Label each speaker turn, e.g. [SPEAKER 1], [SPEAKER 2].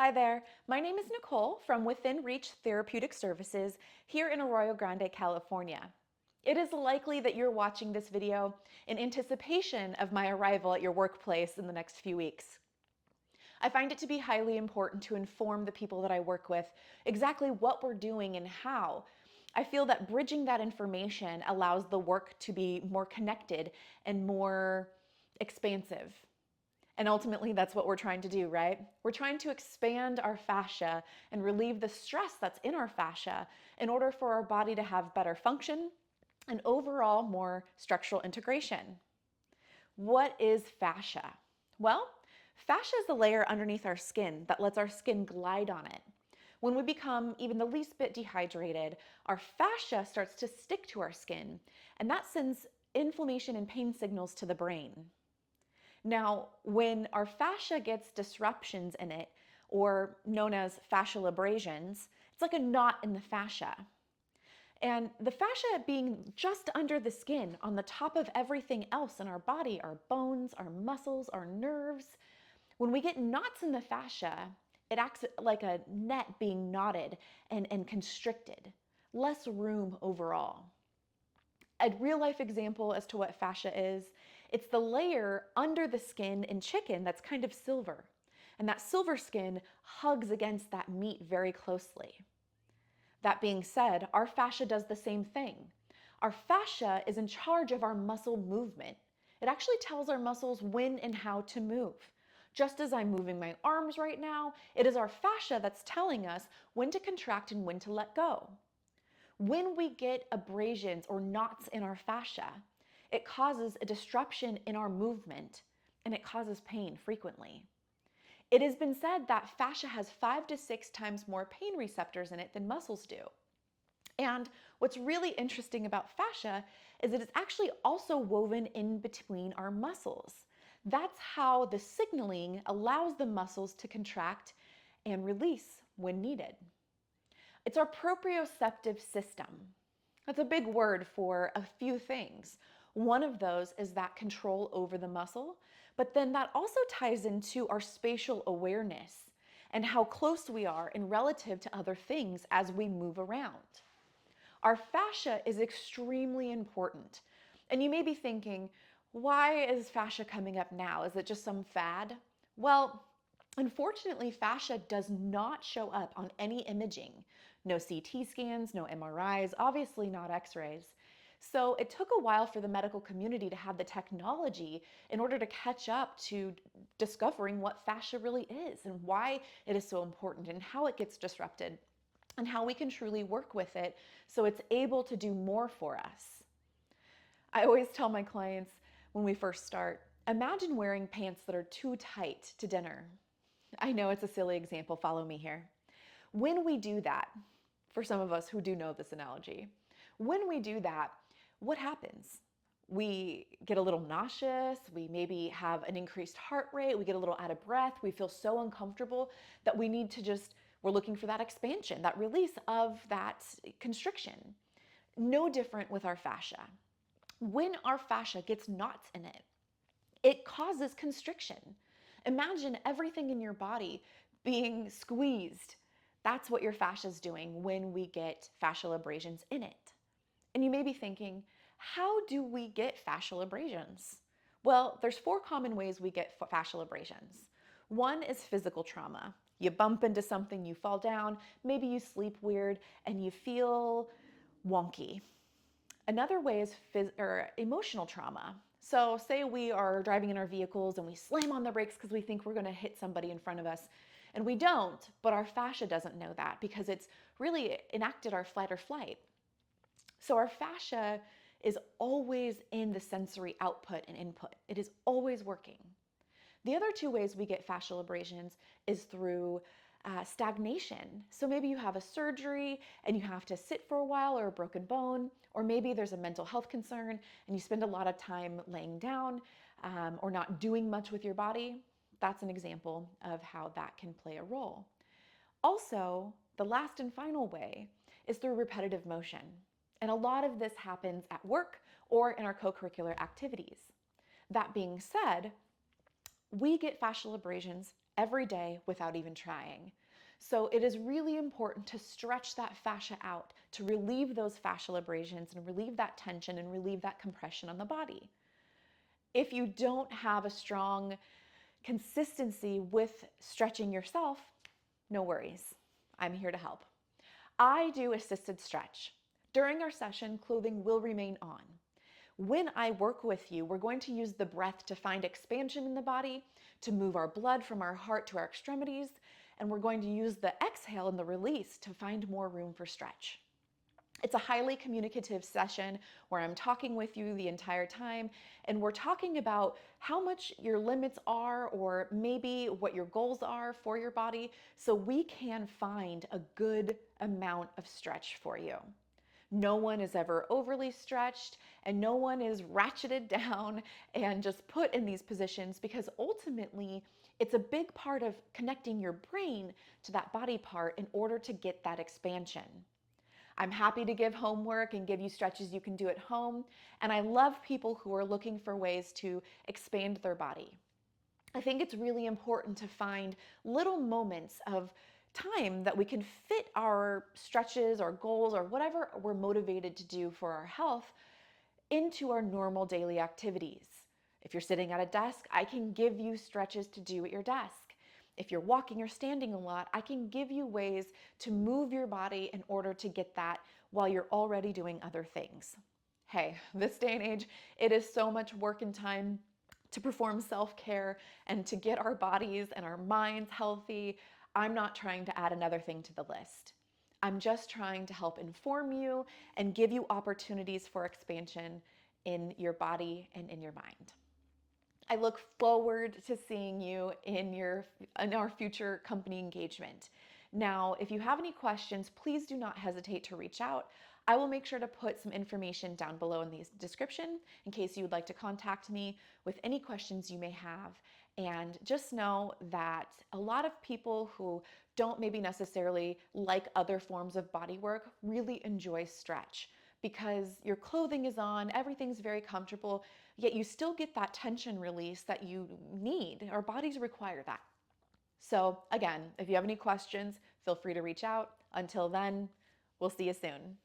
[SPEAKER 1] Hi there, my name is Nicole from Within Reach Therapeutic Services here in Arroyo Grande, California. It is likely that you're watching this video in anticipation of my arrival at your workplace in the next few weeks. I find it to be highly important to inform the people that I work with exactly what we're doing and how. I feel that bridging that information allows the work to be more connected and more expansive. And ultimately, that's what we're trying to do, right? We're trying to expand our fascia and relieve the stress that's in our fascia in order for our body to have better function and overall more structural integration. What is fascia? Well, fascia is the layer underneath our skin that lets our skin glide on it. When we become even the least bit dehydrated, our fascia starts to stick to our skin, and that sends inflammation and pain signals to the brain. Now, when our fascia gets disruptions in it, or known as fascial abrasions, it's like a knot in the fascia. And the fascia being just under the skin, on the top of everything else in our body, our bones, our muscles, our nerves, when we get knots in the fascia, it acts like a net being knotted and constricted, less room overall. A real life example as to what fascia is, it's the layer under the skin in chicken that's kind of silver. And that silver skin hugs against that meat very closely. That being said, our fascia does the same thing. Our fascia is in charge of our muscle movement. It actually tells our muscles when and how to move. Just as I'm moving my arms right now, it is our fascia that's telling us when to contract and when to let go. When we get abrasions or knots in our fascia, it causes a disruption in our movement and it causes pain frequently. It has been said that fascia has 5 to 6 times more pain receptors in it than muscles do. And what's really interesting about fascia is that it's actually also woven in between our muscles. That's how the signaling allows the muscles to contract and release when needed. It's our proprioceptive system. That's a big word for a few things. One of those is that control over the muscle, but then that also ties into our spatial awareness and how close we are in relative to other things as we move around. Our fascia is extremely important. And you may be thinking, why is fascia coming up now? Is it just some fad? Well, unfortunately, fascia does not show up on any imaging. No CT scans, no MRIs, obviously not x-rays. So it took a while for the medical community to have the technology in order to catch up to discovering what fascia really is and why it is so important and how it gets disrupted and how we can truly work with it so it's able to do more for us. I always tell my clients when we first start, imagine wearing pants that are too tight to dinner. I know it's a silly example, follow me here. When we do that, for some of us who do know this analogy, when we do that, what happens? We get a little nauseous, we maybe have an increased heart rate, we get a little out of breath, we feel so uncomfortable that we need to we're looking for that expansion, that release of that constriction. No different with our fascia. When our fascia gets knots in it, it causes constriction. Imagine everything in your body being squeezed. That's what your fascia is doing when we get fascial abrasions in it. And you may be thinking, how do we get fascial abrasions? Well, there's 4 common ways we get fascial abrasions. One is physical trauma. You bump into something, you fall down, maybe you sleep weird, and you feel wonky. Another way is emotional trauma. So say we are driving in our vehicles and we slam on the brakes because we think we're going to hit somebody in front of us. And we don't, but our fascia doesn't know that because it's really enacted our fight or flight. So our fascia is always in the sensory output and input. It is always working. The other 2 ways we get fascial abrasions is through stagnation. So maybe you have a surgery and you have to sit for a while, or a broken bone, or maybe there's a mental health concern and you spend a lot of time laying down or not doing much with your body. That's an example of how that can play a role. Also, the last and final way is through repetitive motion. And a lot of this happens at work or in our co-curricular activities. That being said, We get fascial abrasions every day without even trying. So it is really important to stretch that fascia out to relieve those fascial abrasions and relieve that tension and relieve that compression on the body. If you don't have a strong consistency with stretching yourself, no worries. I'm here to help. I do assisted stretch. During our session, clothing will remain on. When I work with you, we're going to use the breath to find expansion in the body, to move our blood from our heart to our extremities, and we're going to use the exhale and the release to find more room for stretch. It's a highly communicative session where I'm talking with you the entire time, and we're talking about how much your limits are, or maybe what your goals are for your body, so we can find a good amount of stretch for you. No one is ever overly stretched, and no one is ratcheted down and just put in these positions, because ultimately it's a big part of connecting your brain to that body part in order to get that expansion. I'm happy to give homework and give you stretches you can do at home, and I love people who are looking for ways to expand their body. I think it's really important to find little moments of time that we can fit our stretches or goals or whatever we're motivated to do for our health into our normal daily activities. If you're sitting at a desk, I can give you stretches to do at your desk. If you're walking or standing a lot, I can give you ways to move your body in order to get that while you're already doing other things. Hey, this day and age, it is so much work and time to perform self-care and to get our bodies and our minds healthy. I'm not trying to add another thing to the list. I'm just trying to help inform you and give you opportunities for expansion in your body and in your mind. I look forward to seeing you in our future company engagement. Now, if you have any questions, please do not hesitate to reach out. I will make sure to put some information down below in the description in case you would like to contact me with any questions you may have. And just know that a lot of people who don't maybe necessarily like other forms of body work really enjoy stretch, because your clothing is on, everything's very comfortable, yet you still get that tension release that you need. Our bodies require that. So again, if you have any questions, feel free to reach out. Until then, we'll see you soon.